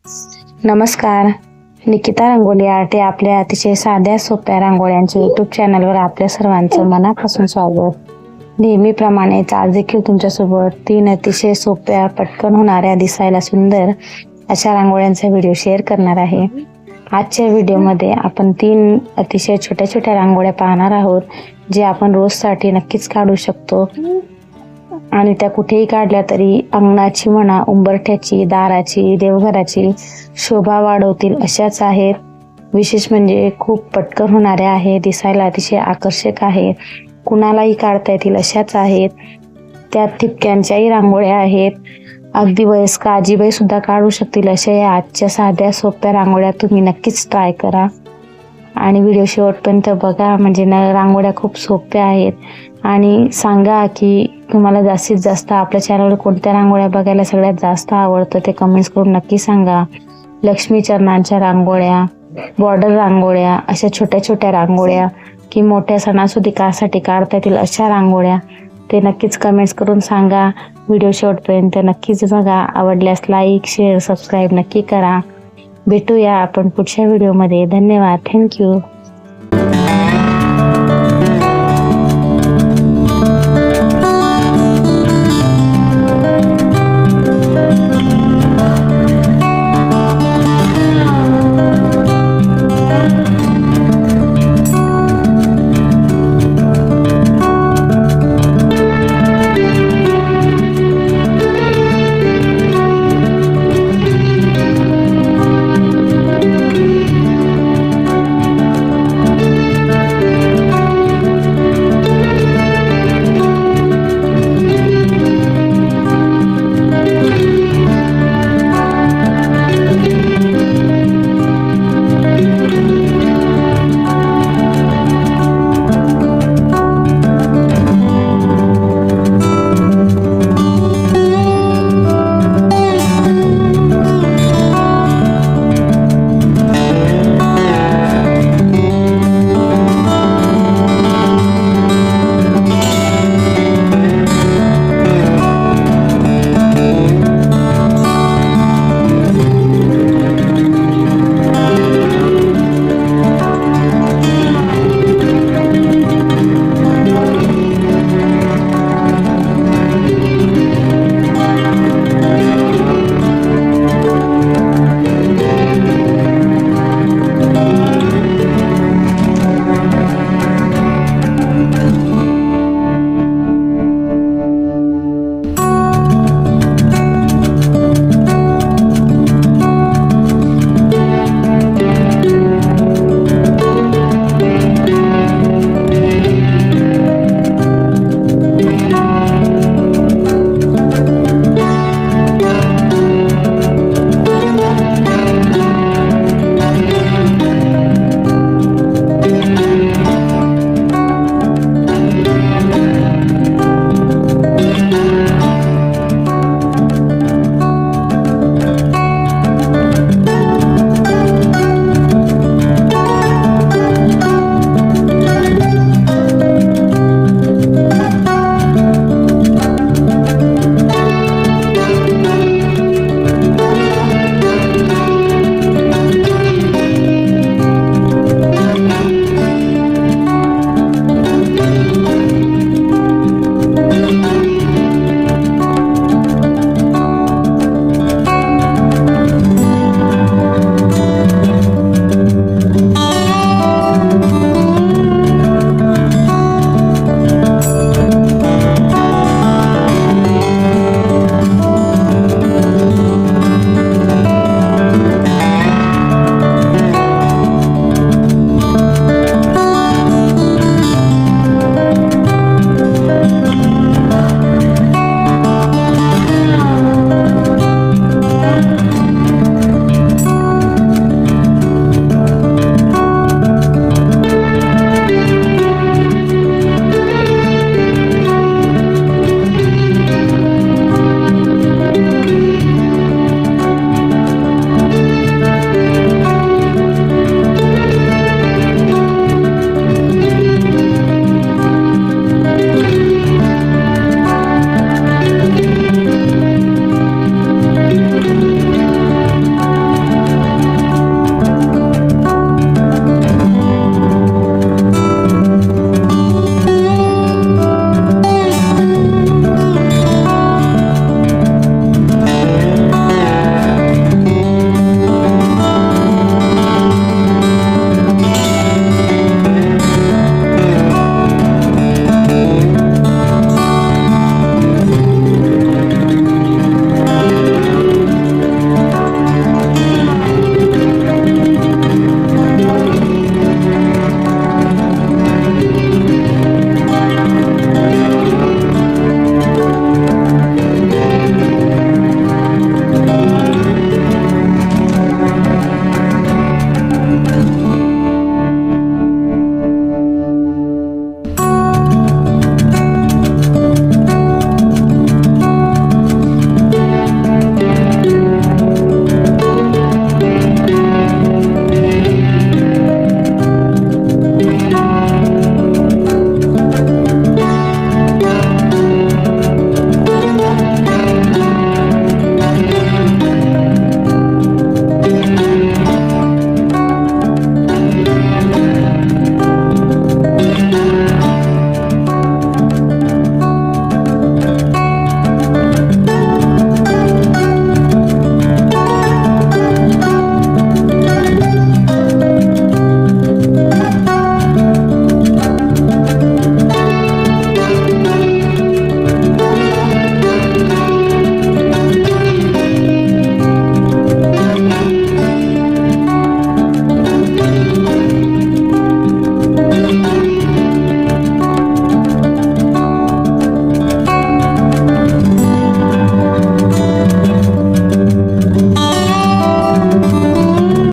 नमस्कार, निकिता रंगोली आर्ट या आपल्या अतिशय साध्या सोप्या रांगोळ्यांच्या यूट्यूब चॅनलवर आपल्या सर्वांचं मनापासून स्वागत. नेहमीप्रमाणेच आज देखील तुमच्यासोबत 3 अतिशय सोप्या, पटकन होणाऱ्या, दिसायला सुंदर अशा रांगोळ्यांचा व्हिडिओ शेअर करणार आहे. आजच्या व्हिडिओमध्ये आपण 3 अतिशय छोट्या छोट्या रांगोळ्या पाहणार आहोत, जे आपण रोजसाठी नक्कीच काढू शकतो आणि त्या कुठेही काढल्या तरी अंगणाची म्हणा, उंबरठ्याची, दाराची, देवघराची शोभा वाढवतील अशाच आहेत. विशेष म्हणजे खूप पटकन होणाऱ्या आहेत, दिसायला अतिशय आकर्षक आहे, कुणालाही काढता येतील अशाच आहेत. त्यात ठिपक्यांच्याही रांगोळ्या आहेत. अगदी वयस्क आजीबाई सुद्धा काढू शकतील अशा या आजच्या साध्या सोप्या रांगोळ्या तुम्ही नक्कीच ट्राय करा आणि व्हिडिओ शेवटपर्यंत बघा. म्हणजे रांगोळ्या खूप सोप्या आहेत. आणि सांगा की तुम्हाला जास्तीत जास्त आपल्या चॅनलवर कोणत्या रांगोळ्या बघायला सगळ्यात जास्त आवडतं ते कमेंट्स करून नक्की सांगा. लक्ष्मी चरणांच्या रांगोळ्या, बॉर्डर रांगोळ्या, अशा छोट्या छोट्या रांगोळ्या की मोठ्या सणासुदीकासाठी काढता येतील अशा रांगोळ्या ते नक्कीच कमेंट्स करून सांगा. व्हिडिओ शेवटपर्यंत नक्कीच बघा. आवडल्यास लाईक, शेअर, सबस्क्राईब नक्की करा. भेटूया आपण पुढच्या व्हिडिओमध्ये. धन्यवाद. थँक्यू.